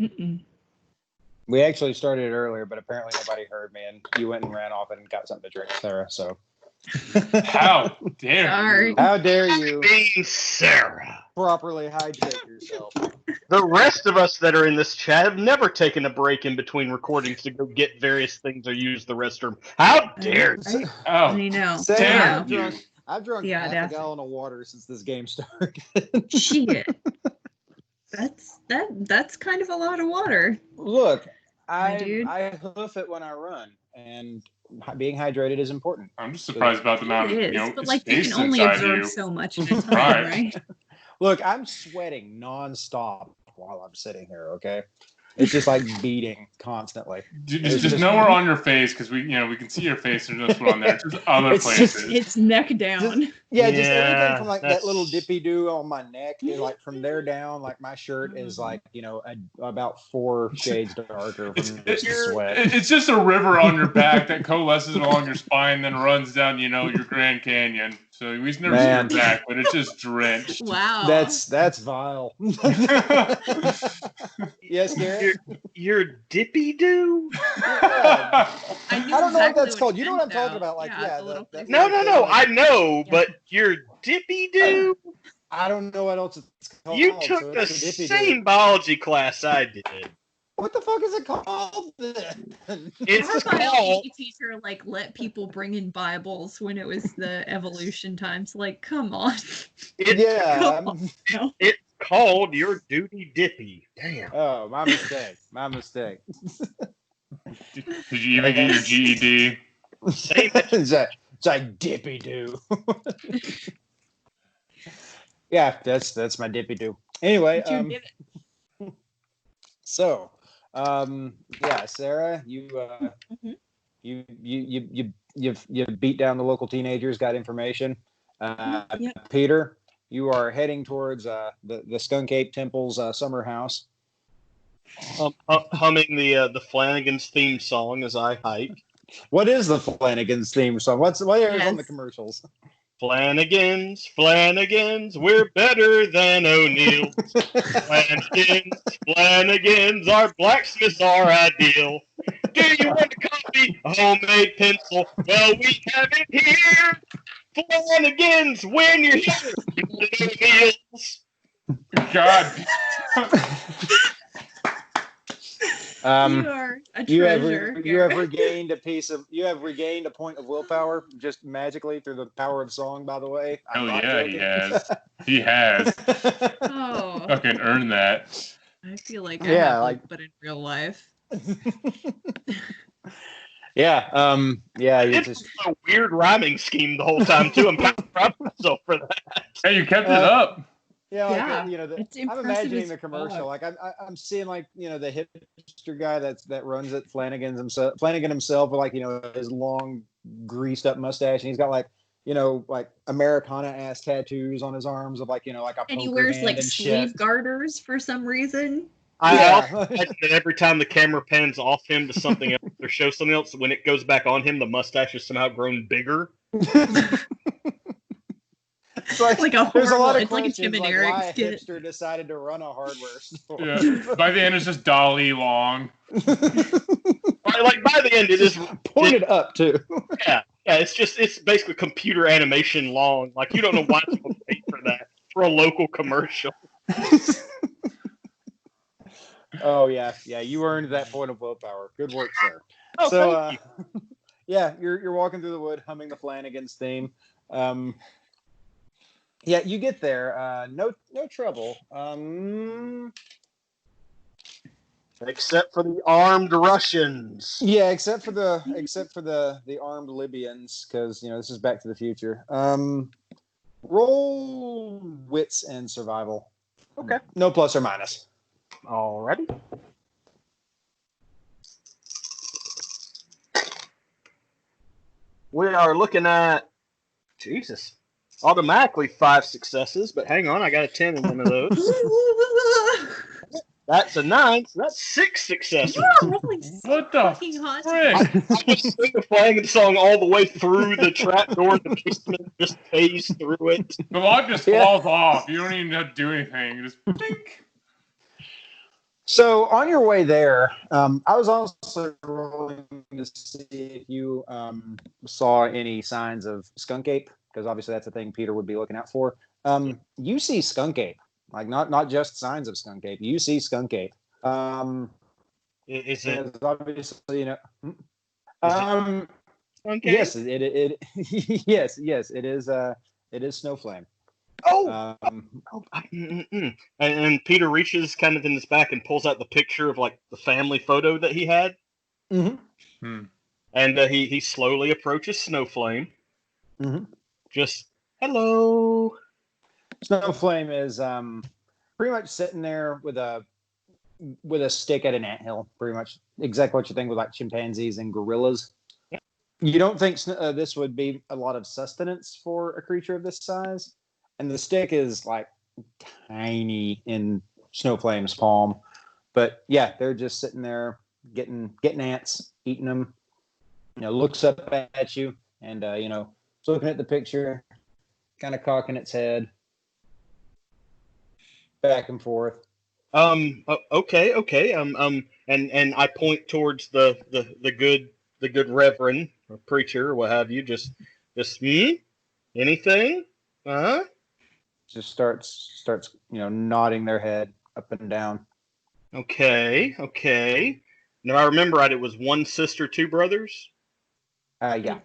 Mm-mm. We actually started earlier, but apparently nobody heard me, and you went and ran off and got something to drink, Sarah. So, How dare Sorry. you? how dare you Being Sarah. properly hydrate yourself? The rest of us that are in this chat have never taken a break in between recordings to go get various things or use the restroom. How dare you? Right? Oh, I know. Sarah, dare I know. you? I've drunk The half a audacity. gallon of water since this game started. Shit. That's kind of a lot of water. Look, My dude. I hoof it when I run, and being hydrated is important. I'm just surprised about the amount of It is, but like you space can only inside absorb you. so much at a time, Right. right? Look, I'm sweating nonstop while I'm sitting here. Okay, it's just like beating constantly. Just nowhere on your face because we can see your face. There's no sweat on there. It's just other It's places. just- It's neck down. Just everything from like that that's- little dippy do on my neck, and like from there down, like my shirt is like about 4 shades darker from just the sweat. It's just a river on your back that coalesces along your spine, then runs down, your Grand Canyon. So we never see your back, but it's just drenched. Wow. That's vile. Yes, Garrett? Your dippy do? Yeah. I I don't know what that's called. You know what I'm talking about? Like, the little that- No. I know, Yeah. but your dippy do? I don't know what else it's called. You so took the it's a dippy same do. biology class I did. What the fuck is it called then? It's Our called. biology teacher let people bring in Bibles when it was the evolution times. Like, come on. It's Yeah. No. It's called your duty dippy. Damn. Oh, my mistake. My mistake. Did you even get your GED? Same. it's like dippy do. Yeah, that's my dippy do. Anyway, Give it. so Sarah, you you beat down the local teenagers, got information. Yep. Peter, you are heading towards the Skunk Ape Temple's summer house. Humming the Flannigan's theme song as I hike. What is the Flannigan's theme song? What is on the Yes. commercials? Flannigan's, we're better than O'Neill's. Flannigan's, our blacksmiths are ideal. Do you want a copy? A homemade pencil? Well, we have it here. Flannigan's, when you're here. O'Neill's. God. You are a treasure. you have regained a point of willpower just magically through the power of song, by the way. Oh yeah, he has. He has. Oh, Fucking earned that. I feel like but in real life. It's just a weird rhyming scheme the whole time, too. I'm kind of proud of myself for that. Hey, you kept it up. Yeah, it's I'm impressive imagining as the commercial. fuck. Like I'm seeing like the hipster guy that runs it, Flanagan himself with like his long greased up mustache, and he's got like like Americana ass tattoos on his arms of like like a And he poker wears hand like and sleeve shit. garters for some reason. I also imagine that every time the camera pans off him to something else or shows something else, when it goes back on him, the mustache has somehow grown bigger. It's like, Like a there's a lot horrible- of it's like a questions Tim and like Eric why a skit. hipster decided to run a hardware store. Yeah. By the end, it's just Dolly long. Like by the end, it is Pointed up too. yeah. It's basically computer animation long. Like you don't know why people pay for that for a local commercial. Oh yeah, you earned that point of willpower. Good work, sir. Oh, So thank you. yeah, you're walking through the wood, humming the Flanagan's theme. Yeah, you get there. No trouble. Except for the armed Russians. Yeah, except for the armed Libyans, because this is Back to the Future. Roll wits and survival. Okay. No plus or minus. Alrighty. We are looking at automatically 5 successes, but hang on, I got a 10 in one of those. That's a 9, so that's 6 successes. You are rolling so What the fucking hot. frick? I just sing the Flannigan song all the way through the trapdoor in the basement, just phase through it. The log just falls off. You don't even have to do anything. You just blink. So on your way there, I was also rolling to see if you saw any signs of skunk ape, because obviously that's a thing Peter would be looking out for. You see skunk ape, like not just signs of skunk ape. You see skunk ape. Is it Obviously, skunk ape? yes, it yes, it is. It is Snowflame. Oh, and Peter reaches kind of in his back and pulls out the picture of like the family photo that he had, Mm-hmm. and he slowly approaches Snowflame. Mm-hmm. Just hello. Snowflame is pretty much sitting there with a stick at an anthill, pretty much exactly what you think with like chimpanzees and gorillas. Yeah. You don't think this would be a lot of sustenance for a creature of this size, and the stick is like tiny in Snowflame's palm. But yeah, they're just sitting there getting ants, eating them. Looks up at you and it's looking at the picture, kind of cocking its head back and forth. Okay. And I point towards the good reverend or preacher or what have you. Just anything? Just starts nodding their head up and down. Okay. Now I remember right. It was one sister, two brothers. Yeah.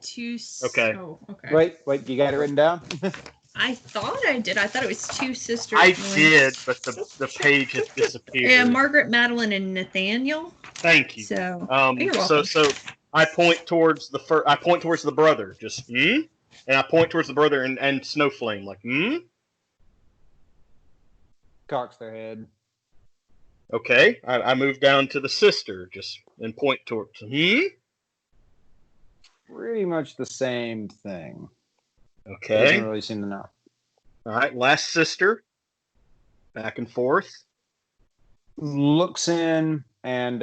Okay. Oh, okay. Wait. You got it written down? I thought I did. I thought it was two sisters. I did, but the page has disappeared. Yeah, Margaret, Madeline, and Nathaniel. Thank you. So, you're welcome. So I point towards the brother, just and I point towards the brother and Snowflame, like Cocks their head. Okay, I move down to the sister, just and point towards Pretty much the same thing. Okay. Doesn't really seem to know. All right, last sister. Back and forth. Looks in and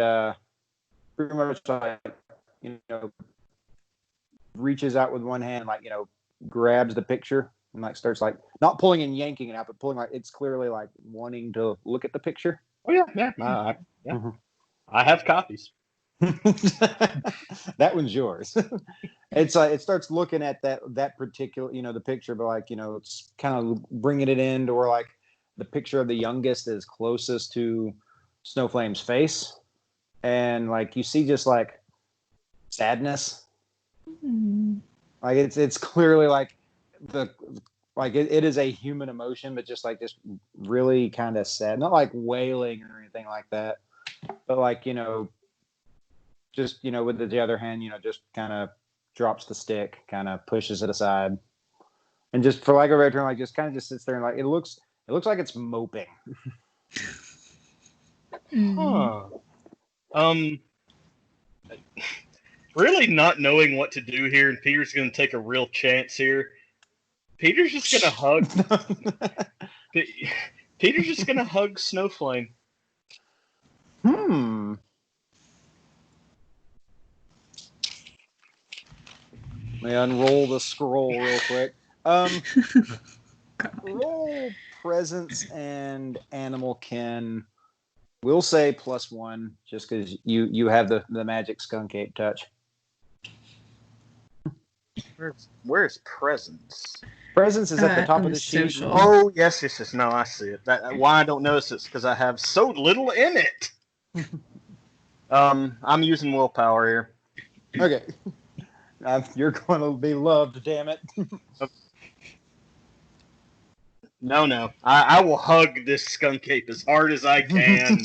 pretty much like reaches out with one hand, like grabs the picture and like starts like not pulling and yanking it out, but pulling like it's clearly like wanting to look at the picture. Oh yeah. Mm-hmm. I have copies. That one's yours. It's like it starts looking at that particular the picture, but like it's kind of bringing it in to where like the picture of the youngest is closest to Snowflame's face, and like you see just like sadness. Like it's clearly like it is a human emotion, but just really kind of sad, not like wailing or anything like that, but like just with the other hand just kind of drops the stick, kind of pushes it aside, and just for lack of a better term, like just kind of just sits there and like it looks like it's moping. Really not knowing what to do here, and Peter's going to take a real chance here. Peter's just going to hug. Peter's just going to hug Snowflame. Let me unroll the scroll real quick. Roll presence and animal kin. We'll say +1, just because you have the magic skunk ape touch. Where's presence? Presence is at the top of the sheet. Social. Oh yes. No, I see it. Why I don't notice it's because I have so little in it. I'm using willpower here. Okay. You're going to be loved, damn it. No. I will hug this skunk ape as hard as I can.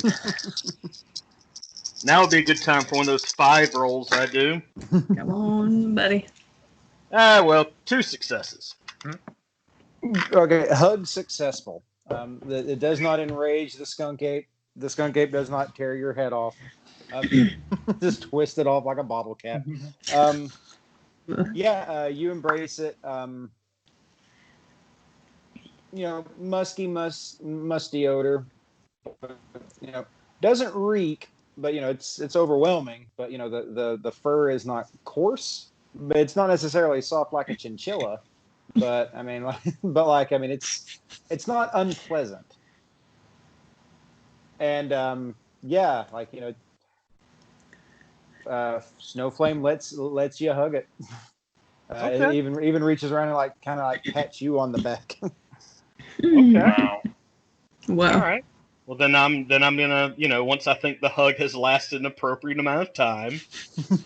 Now would be a good time for one of those 5 rolls I do. Come on, buddy. Well, 2 successes. Okay, hug successful. It does not enrage the skunk ape. The skunk ape does not tear your head off. Just twist it off like a bottle cap. You embrace it. Musty odor. Doesn't reek, but it's overwhelming. But the fur is not coarse, but it's not necessarily soft like a chinchilla. But it's not unpleasant. And yeah, like Snowflame lets you hug it. Okay. It even reaches around and like kind of like pats you on the back. Okay. Wow. Wow. All right. Well, then I'm gonna, once I think the hug has lasted an appropriate amount of time,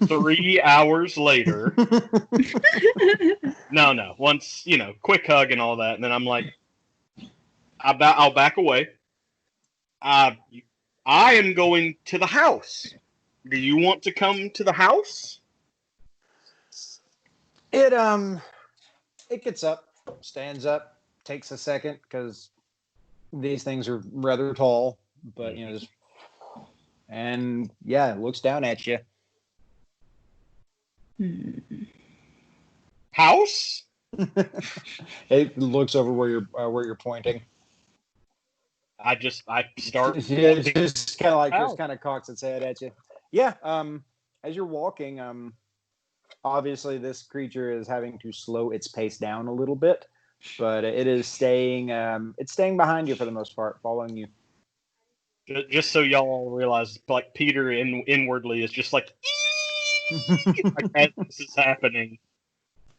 3 hours later. No. Once, quick hug and all that, and then I'm like, I'll back away. I am going to the house. Do you want to come to the house? It gets up, stands up, takes a second because these things are rather tall, but and yeah, it looks down at you. House? It looks over where you're pointing. I start. It just kind of cocks its head at you. Yeah. As you're walking, obviously this creature is having to slow its pace down a little bit, but it is staying. It's staying behind you for the most part, following you. Just so y'all realize, like Peter inwardly is just like, like as this is happening.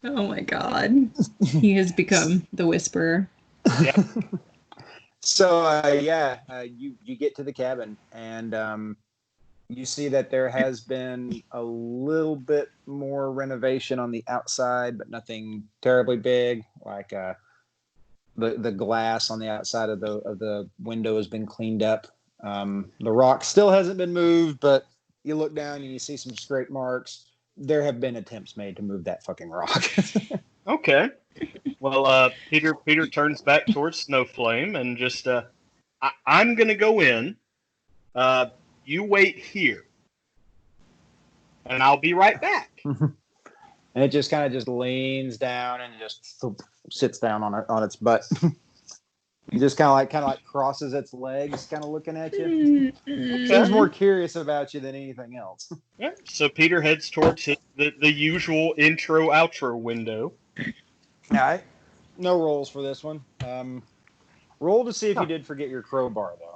Oh my god. He has become the Whisperer. Yeah. So you get to the cabin and you see that there has been a little bit more renovation on the outside, but nothing terribly big. Like the glass on the outside of the window has been cleaned up. The rock still hasn't been moved, but you look down and you see some scrape marks. There have been attempts made to move that fucking rock. Okay. Well, Peter turns back towards Snowflame and just, I'm gonna go in. You wait here, and I'll be right back. And it just kind of just leans down and just sits down on its butt. It just kind of like crosses its legs, kind of looking at you. Seems more curious about you than anything else. Yeah. So Peter heads towards the usual intro-outro window. All right. No rolls for this one. Roll to see if you did forget your crowbar, though.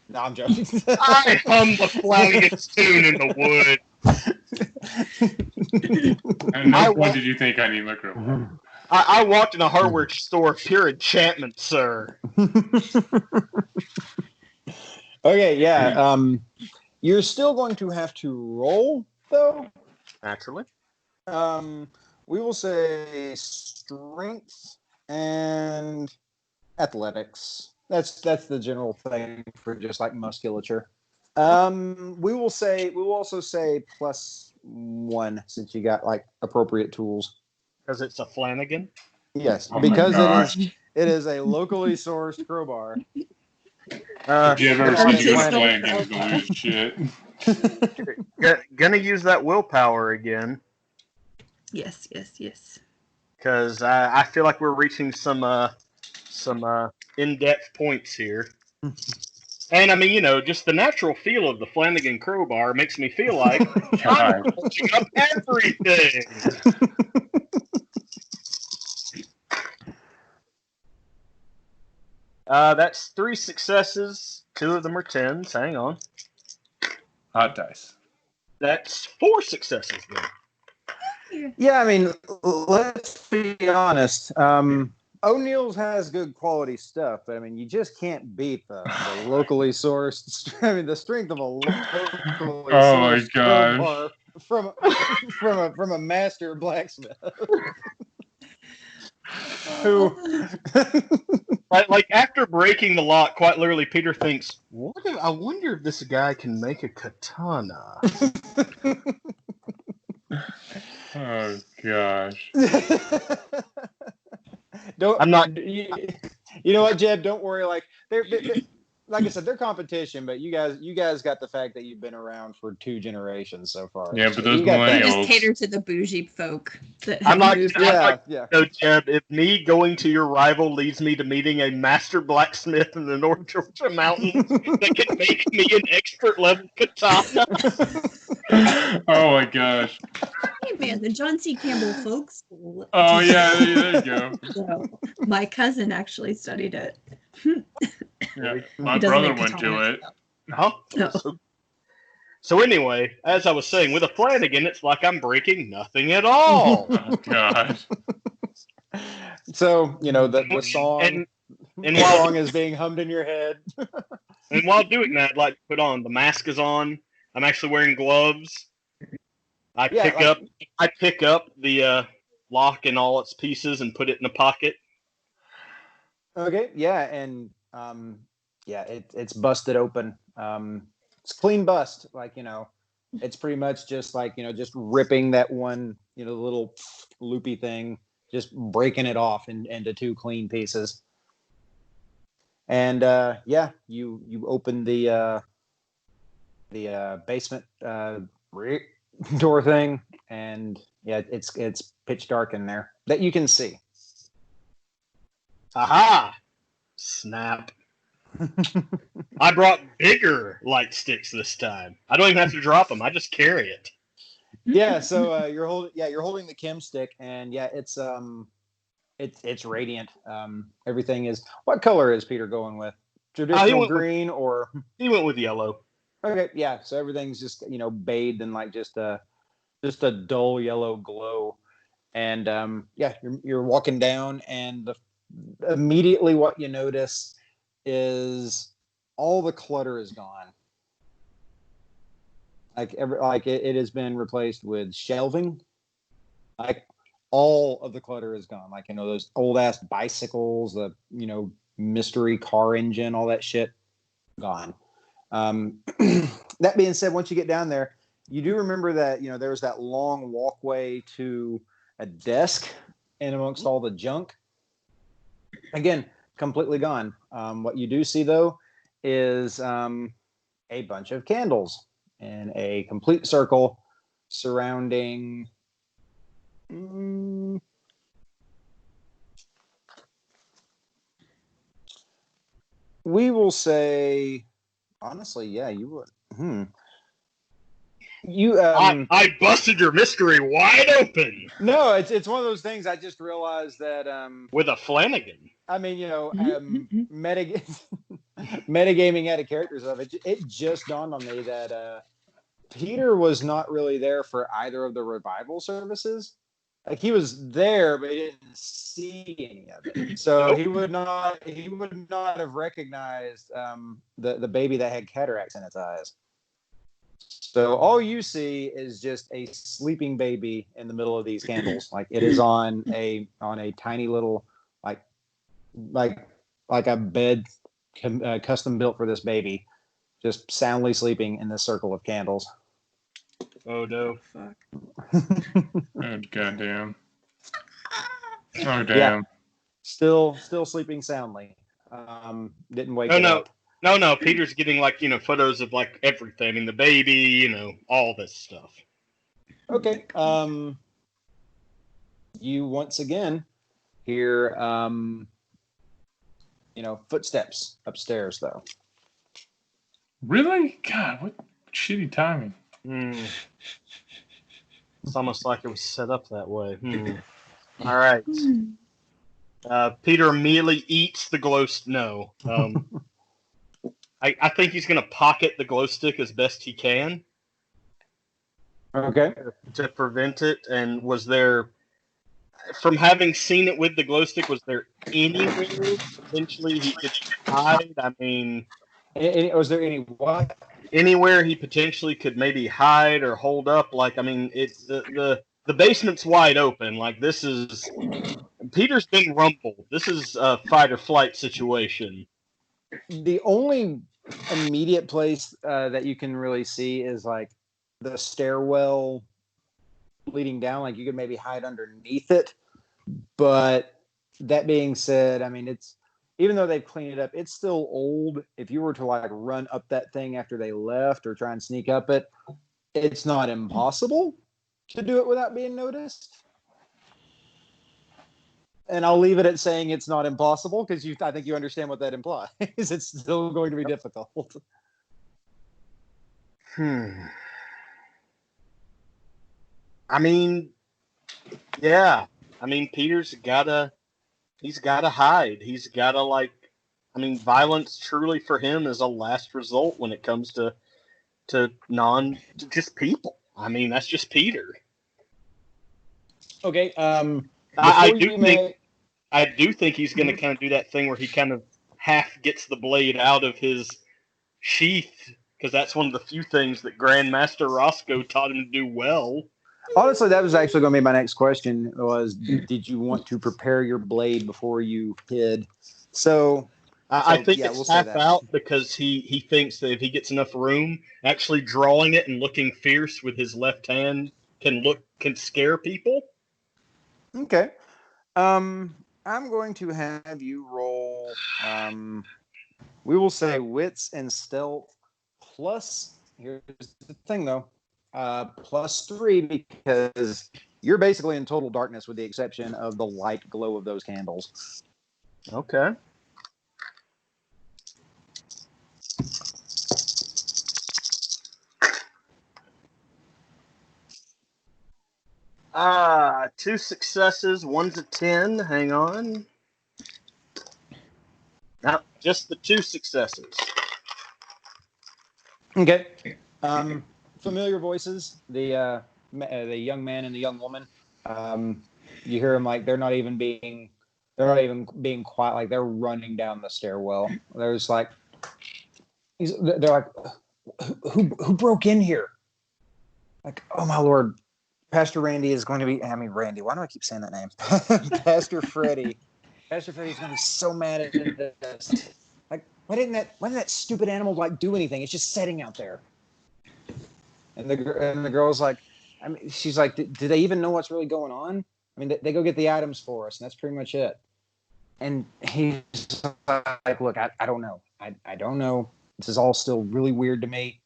No, I'm joking. I hum the Flannigan's tune in the wood. At no point did you think I need my crowbar. I walked in a hardware store of pure enchantment, sir. Okay, yeah. You're still going to have to roll, though. Naturally. We will say strength and athletics. That's the general thing for just like musculature. We will also say +1 since you got like appropriate tools. Because it's a Flannigan? Yes, Oh because it is a locally sourced crowbar. If you ever see you Flannigans to lose shit. Gonna use that willpower again. Yes. Because I feel like we're reaching some in-depth points here. And I mean, just the natural feel of the Flannigan crowbar makes me feel like I'm touching up everything. That's 3 successes. 2 of them are 10s. Hang on. Hot dice. That's 4 successes then. Yeah, I mean, let's be honest. O'Neill's has good quality stuff, but I mean, you just can't beat the locally sourced. I mean, the strength of a locally sourced crowbar from a master blacksmith. Who, like after breaking the lock, quite literally, Peter thinks, I wonder if this guy can make a katana. Oh gosh. I'm not. You know what, Jeb? Don't worry. Like they're like I said, they're competition, but you guys got the fact that you've been around for 2 generations so far. Yeah, but those millennials. You just cater to the bougie folk that I'm have not. moved. Yeah. No, Jeb. If me going to your rival leads me to meeting a master blacksmith in the North Georgia mountains that can make me an expert level katana. Oh my gosh. Hey man, the John C. Campbell Folk School. Oh yeah, there you go. So, my cousin actually studied it. Yeah, my brother went to it. No. So anyway, as I was saying, with a Flannigan, it's like I'm breaking nothing at all. Oh God. So the song And the while song is being hummed in your head. doing that, I'd like to put on the mask is on. I'm actually wearing gloves. I Yeah, pick up the lock in all its pieces and put it in a pocket. Okay, yeah, and it's busted open. It's clean bust, it's pretty much just just ripping that one, little loopy thing, just breaking it off into two clean pieces. And you open the basement door thing, and it's pitch dark in there that you can see. Aha! Snap. I brought bigger light sticks this time. I don't even have to drop them. I just carry it. Yeah, so you're holding the chem stick, and it's radiant. Everything is. What color is Peter going with? Traditional green or? He went with yellow. Okay, yeah. So everything's just bathed in just a dull yellow glow, and you're walking down, and immediately what you notice is all the clutter is gone. It has been replaced with shelving. All of the clutter is gone. Those old ass bicycles, the mystery car engine, all that shit gone. That being said, once you get down there, you do remember that there was that long walkway to a desk in amongst all the junk. Again, completely gone. What you do see though is a bunch of candles in a complete circle surrounding. We will say, honestly, yeah, you would. You, I busted your mystery wide open. No, it's one of those things. I just realized that with a Flannigan. I mean, metagaming out of characters of it. It just dawned on me that Peter was not really there for either of the revival services. He was there, but he didn't see any of it. So Nope. he would not have recognized the baby that had cataracts in its eyes. So all you see is just a sleeping baby in the middle of these candles. It is on a tiny little like a bed custom built for this baby, just soundly sleeping in this circle of candles. Oh no! Fuck. Oh goddamn! Oh damn! Yeah. Still sleeping soundly. Didn't wake up. No. Peter's getting photos of everything. I mean, the baby, all this stuff. Okay. You once again hear footsteps upstairs though. Really? God, what shitty timing. It's almost like it was set up that way. All right. Peter immediately eats the glow stick. No. I think he's going to pocket the glow stick as best he can. Okay. To prevent it. And was there, from having seen it with the glow stick, was there anywhere potentially he could hide? I mean, was there any what? Anywhere he potentially could maybe hide or hold up? It's the basement's wide open. This is Peter's been rumbled. This is a fight or flight situation. The only immediate place that you can really see is the stairwell leading down. You could maybe hide underneath it. But that being said, I mean, it's, even though they've cleaned it up, it's still old. If you were to run up that thing after they left or try and sneak up it, it's not impossible to do it without being noticed. And I'll leave it at saying it's not impossible because I think you understand what that implies. It's still going to be difficult. I mean, yeah. I mean, Peter's gotta hide. He's gotta I mean, violence truly for him is a last result when it comes to just people. I mean, that's just Peter. Okay. I do think he's going to kind of do that thing where he kind of half gets the blade out of his sheath, because that's one of the few things that Grandmaster Roscoe taught him to do well. Honestly, that was actually going to be my next question. Was did you want to prepare your blade before you hid? So I think yeah, it's we'll say half that. out because he thinks that if he gets enough room, actually drawing it and looking fierce with his left hand can scare people. Okay. I'm going to have you roll. We will say wits and stealth plus. Here's the thing, though. +3 because you're basically in total darkness with the exception of the light glow of those candles. Okay. Two successes, 1 to 10. Hang on. No, just the 2 successes. Okay. Familiar voices. The young man and the young woman. You hear them like they're not even being quiet. Like they're running down the stairwell. There's like, they're like, who broke in here? Like, oh my lord, Pastor Randy is going to be. I mean, Randy. Why do I keep saying that name? Pastor Freddy. Pastor Freddy's going to be so mad at this. Like, why didn't that stupid animal like do anything? It's just sitting out there. And the girl's like, I mean, she's like, do they even know what's really going on? I mean, they go get the items for us, and that's pretty much it. And he's like, look, I don't know. I don't know. This is all still really weird to me.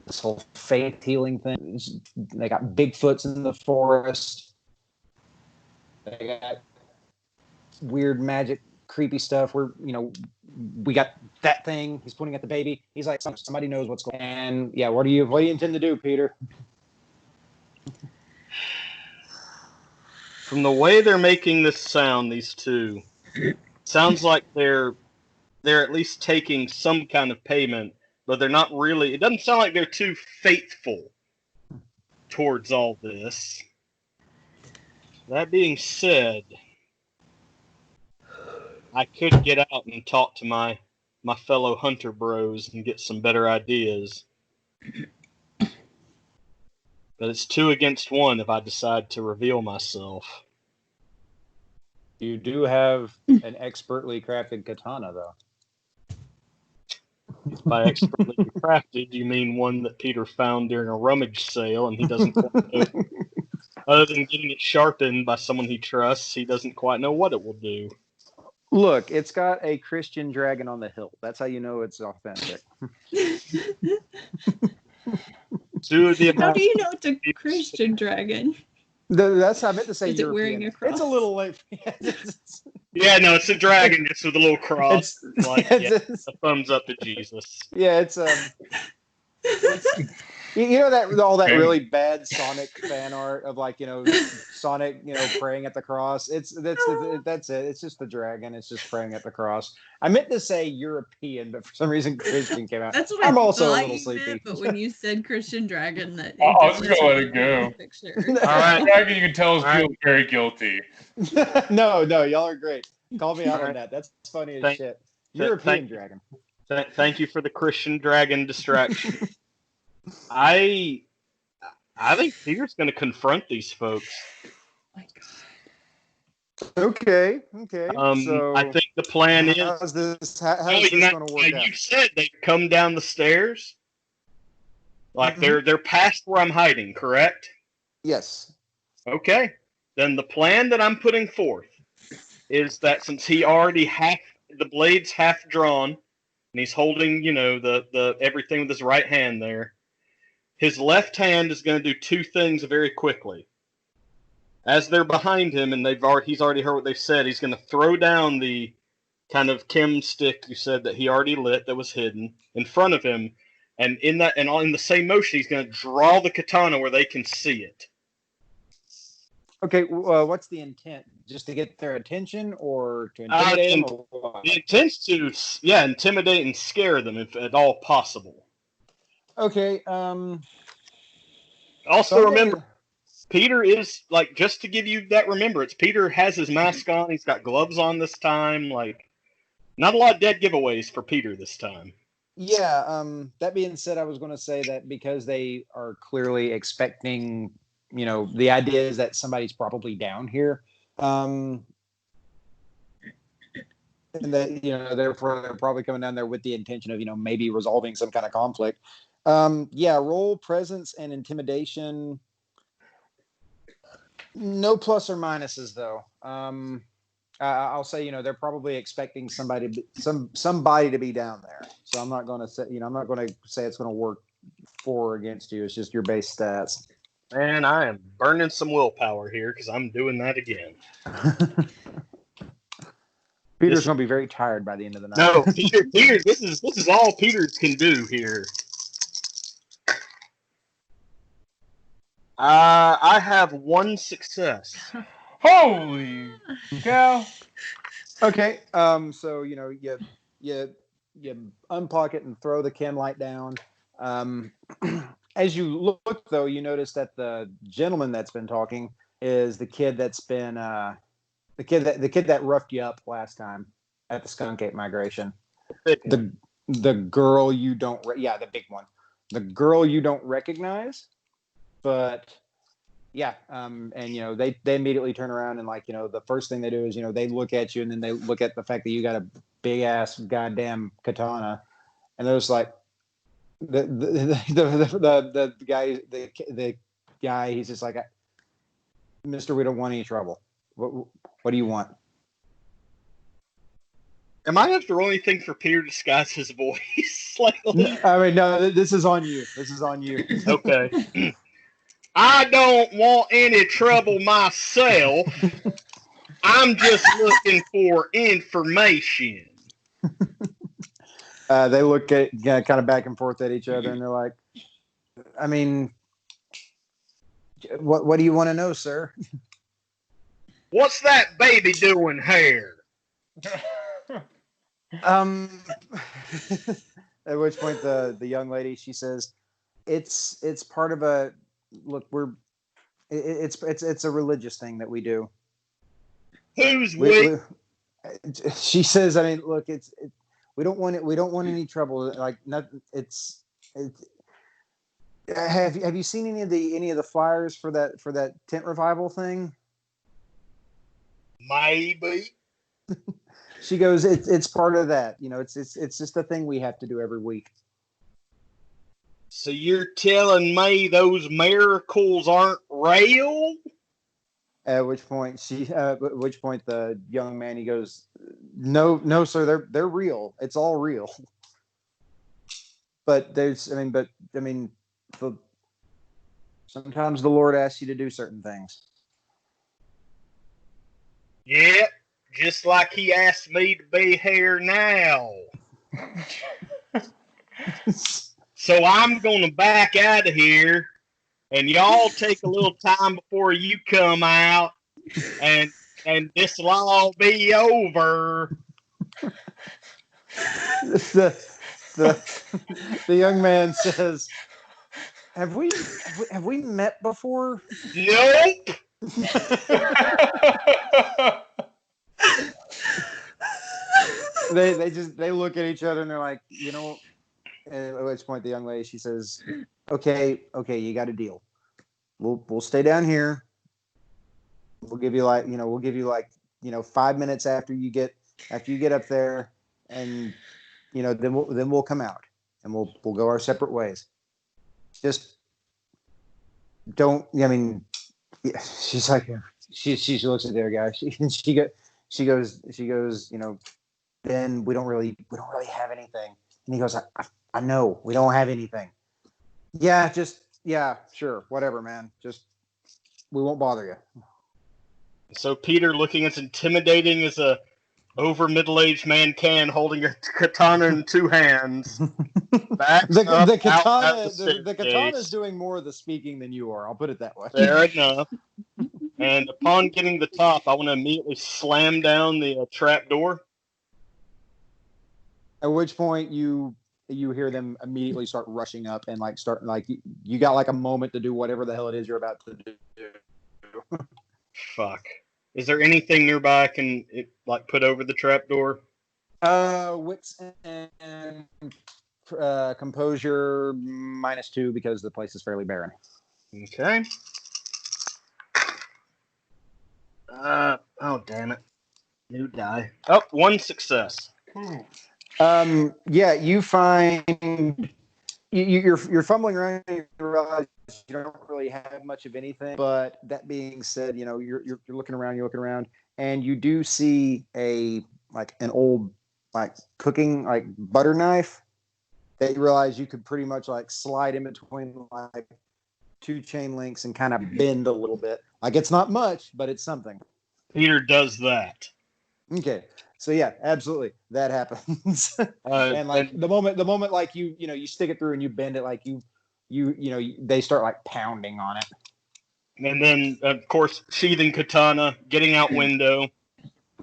This whole faith healing thing. They got Bigfoots in the forest. They got weird magic, creepy stuff. We got that thing. He's pointing at the baby. He's like, somebody knows what's going on. And yeah, what do you intend to do, Peter? From the way they're making this sound, these two, sounds like they're at least taking some kind of payment, but they're not really. It doesn't sound like they're too faithful towards all this. That being said, I could get out and talk to my fellow hunter bros and get some better ideas. But it's 2 against 1 if I decide to reveal myself. You do have an expertly crafted katana, though. By expertly crafted, you mean one that Peter found during a rummage sale, and he doesn't quite know. Other than getting it sharpened by someone he trusts, he doesn't quite know what it will do. Look, it's got a Christian dragon on the hilt. That's how you know it's authentic. How do you know it's a Christian dragon? That's how I meant to say. Is it wearing a cross? It's a little late. Yeah, no, it's a dragon just with a little cross. A thumbs up to Jesus. Yeah, it's you know that all that really bad Sonic fan art of Sonic praying at the cross. That's it. It's just the dragon. It's just praying at the cross. I meant to say European, but for some reason Christian came out. That's what I'm I also a thought little you sleepy. meant, but when you said Christian dragon, that I was gonna let it go. Picture. All right, dragon, you can tell us feels very guilty. No, y'all are great. Call me out on that. That's funny as shit. European dragon. Thank you for the Christian dragon distraction. I think Peter's going to confront these folks. Oh my God. Okay. So I think the plan is. How's this going to work out? You said they come down the stairs. Like they're past where I'm hiding, correct? Yes. Okay. Then the plan that I'm putting forth is that since he already the blade's half drawn, and he's holding, the everything with his right hand there. His left hand is going to do 2 things very quickly. As they're behind him, and he's already heard what they said, he's going to throw down the kind of chem stick you said that he already lit that was hidden in front of him, and in the same motion, he's going to draw the katana where they can see it. Okay, what's the intent? Just to get their attention, or to intimidate them, or what? The intent's to, intimidate and scare them if at all possible. Okay. Also, remember, Peter is, like, just to give you that remembrance, Peter has his mask on. He's got gloves on this time. Like, not a lot of dead giveaways for Peter this time. Yeah. That being said, I was going to say that because they are clearly expecting, the idea is that somebody's probably down here. And that, therefore they're probably coming down there with the intention of, maybe resolving some kind of conflict. Roll presence and intimidation. No plus or minuses though. I'll say, they're probably expecting somebody to be down there. So I'm not going to say, I'm not going to say it's going to work for or against you. It's just your base stats. Man, I am burning some willpower here because I'm doing that again. Peter's going to be very tired by the end of the night. No, Peter, this is all Peter can do here. I have 1 success. Holy cow! Okay, so you unplug it and throw the chem light down. As you look, though, you notice that the gentleman that's been talking is the kid that's been the kid that roughed you up last time at the Skunk Ape migration. The girl you don't the big one. The girl you don't recognize, but yeah, and they immediately turn around and the first thing they do is they look at you and then they look at the fact that you got a big ass goddamn katana, and they're just like the guy he's just like, Mister, we don't want any trouble. What do you want? Am I have to roll anything for Peter to disguise his voice? I mean, no, this is on you. This is on you. Okay. I don't want any trouble myself. I'm just looking for information. They look at kind of back and forth at each other, and they're like, I mean, what do you want to know, sir? What's that baby doing here? At which point the young lady, she says, it's part of a look. It's a religious thing that we do. Who's we? She says, I mean, look, we don't want it. We don't want any trouble. Like nothing. Have you seen any of the flyers for that tent revival thing? Maybe. She goes, it's part of that. It's just a thing we have to do every week. So you're telling me those miracles aren't real? At which point the young man, he goes, no, sir, they're real. It's all real. But sometimes the Lord asks you to do certain things. Yeah, just like he asked me to be here now. So I'm going to back out of here, and y'all take a little time before you come out, and this will all be over. The young man says, Have we met before? Nope. They look at each other and they're like, at which point the young lady, she says, okay, you got a deal. We'll stay down here. We'll give you 5 minutes after you get up there, and then we'll come out and we'll go our separate ways. Just don't. I mean, she's like, she looks at the other guy. She goes. Then we don't really have anything. And he goes, I know we don't have anything. Yeah, sure, whatever, man. Just we won't bother you. So Peter, looking as intimidating as a over middle-aged man can, holding a katana in two hands. The katana is doing more of the speaking than you are. I'll put it that way. Fair enough. And upon getting the top, I want to immediately slam down the trap door. At which point you hear them immediately start rushing up and like start like you got like a moment to do whatever the hell it is you're about to do. Fuck. Is there anything nearby I can like put over the trap door? Wits and composure -2 because the place is fairly barren. Okay. Oh damn it. New die. Oh, 1 success. Yeah, you find you're fumbling around and you realize you don't really have much of anything. But that being said, you're looking around, and you do see an old like cooking like butter knife that you realize you could pretty much like slide in between like 2 chain links and kind of bend a little bit. Like it's not much, but it's something. Peter does that. Okay. So yeah, absolutely, that happens. And like the moment like you stick it through and you bend it, like they start like pounding on it. And then of course sheathing katana, getting out window.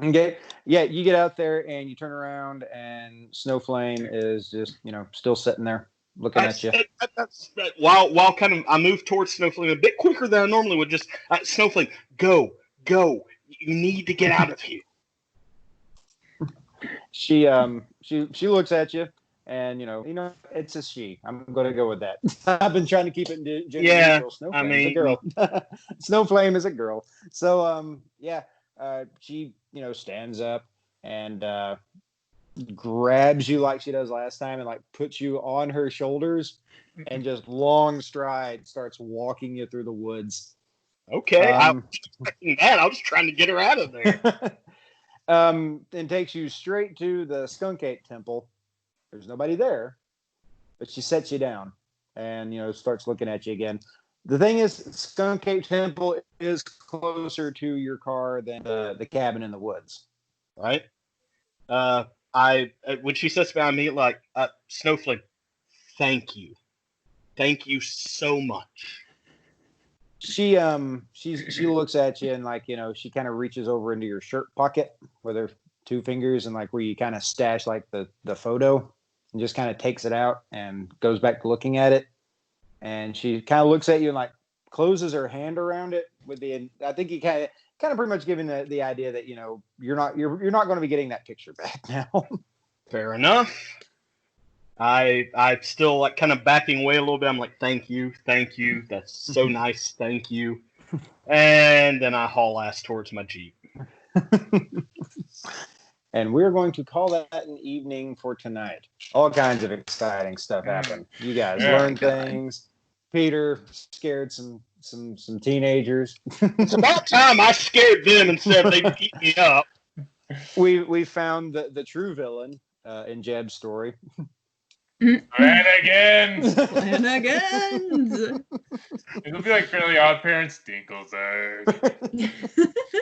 Okay, yeah, you get out there and you turn around and Snowflame is just still sitting there looking at you. While kind of I move towards Snowflame a bit quicker than I normally would. Just Snowflame, go! You need to get out of here. She looks at you, and it's a she. I'm going to go with that. I've been trying to keep it gender neutral. Snowflame is a girl. Snowflame is a girl. So she stands up and grabs you like she does last time, and like puts you on her shoulders, and just long stride starts walking you through the woods. Okay, I was expecting that. I was trying to get her out of there. And takes you straight to the Skunk Ape Temple. There's nobody there, but she sets you down and starts looking at you again. The thing is, Skunk Ape Temple is closer to your car than the cabin in the woods, right? When she sets down me like Snowflake, thank you so much. She looks at you and like she kind of reaches over into your shirt pocket with her 2 fingers and like where you kind of stash like the photo, and just kind of takes it out and goes back to looking at it, and she kind of looks at you and like closes her hand around it with I think you kind of pretty much giving the idea that you're not going to be getting that picture back now. Fair enough. I still like kind of backing away a little bit. I'm like, thank you. That's so nice. Thank you. And then I haul ass towards my Jeep. And we're going to call that an evening for tonight. All kinds of exciting stuff happened. You guys learned things. Peter scared some teenagers. It's about time I scared them instead of they beat me up. We found the true villain in Jeb's story. Flannigan! It'll be like Fairly Odd Parents, Dinkle's egg.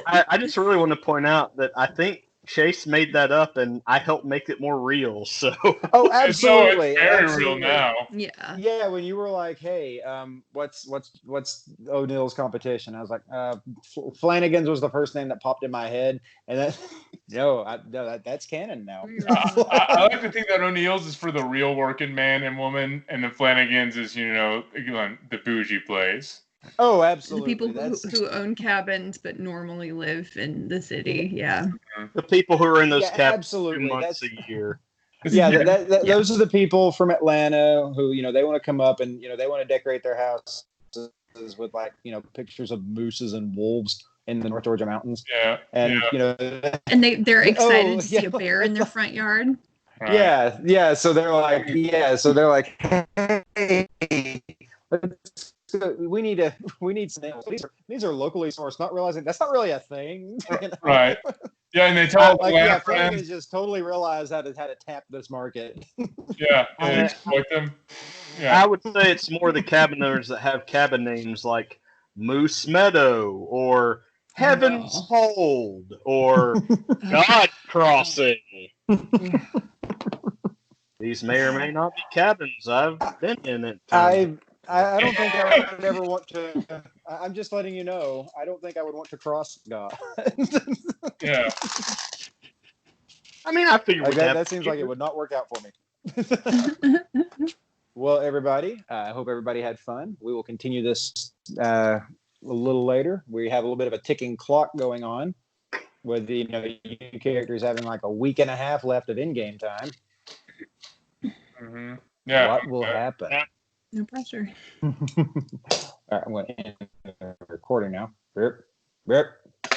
I just really want to point out that I think Chase made that up, and I helped make it more real. So absolutely, it's very real now. Yeah. When you were like, "Hey, what's O'Neill's competition?" I was like, "Flannigan's" was the first name that popped in my head, and that that's canon now. I like to think that O'Neill's is for the real working man and woman, and the Flannigan's is the bougie place. Oh, absolutely. The people who own cabins but normally live in the city. Yeah. The people who are in those cabins absolutely. 2 months a year. Those are the people from Atlanta who, they want to come up and, they want to decorate their houses with like, pictures of mooses and wolves in the North Georgia mountains. Yeah. And, and they're excited to see a bear in their front yard. Right. Yeah. So they're like, hey, we need snails. These are locally sourced, not realizing that's not really a thing. Right. Yeah, and they tell Flannigan just totally realized how to tap this market. Yeah, and exploit them. Yeah. I would say it's more the cabin owners that have cabin names like Moose Meadow or Heaven's Hold or God Crossing. These may or may not be cabins I've been in it. I don't think I would ever want to. I'm just letting you know. I don't think I would want to cross God. Yeah. I mean, I figure that seems like it would not work out for me. Well, everybody, I hope everybody had fun. We will continue this a little later. We have a little bit of a ticking clock going on with the you characters having like a week and a half left of in-game time. Mm-hmm. Yeah. What will happen? No pressure. All right, I'm going to end the recording now. Rip.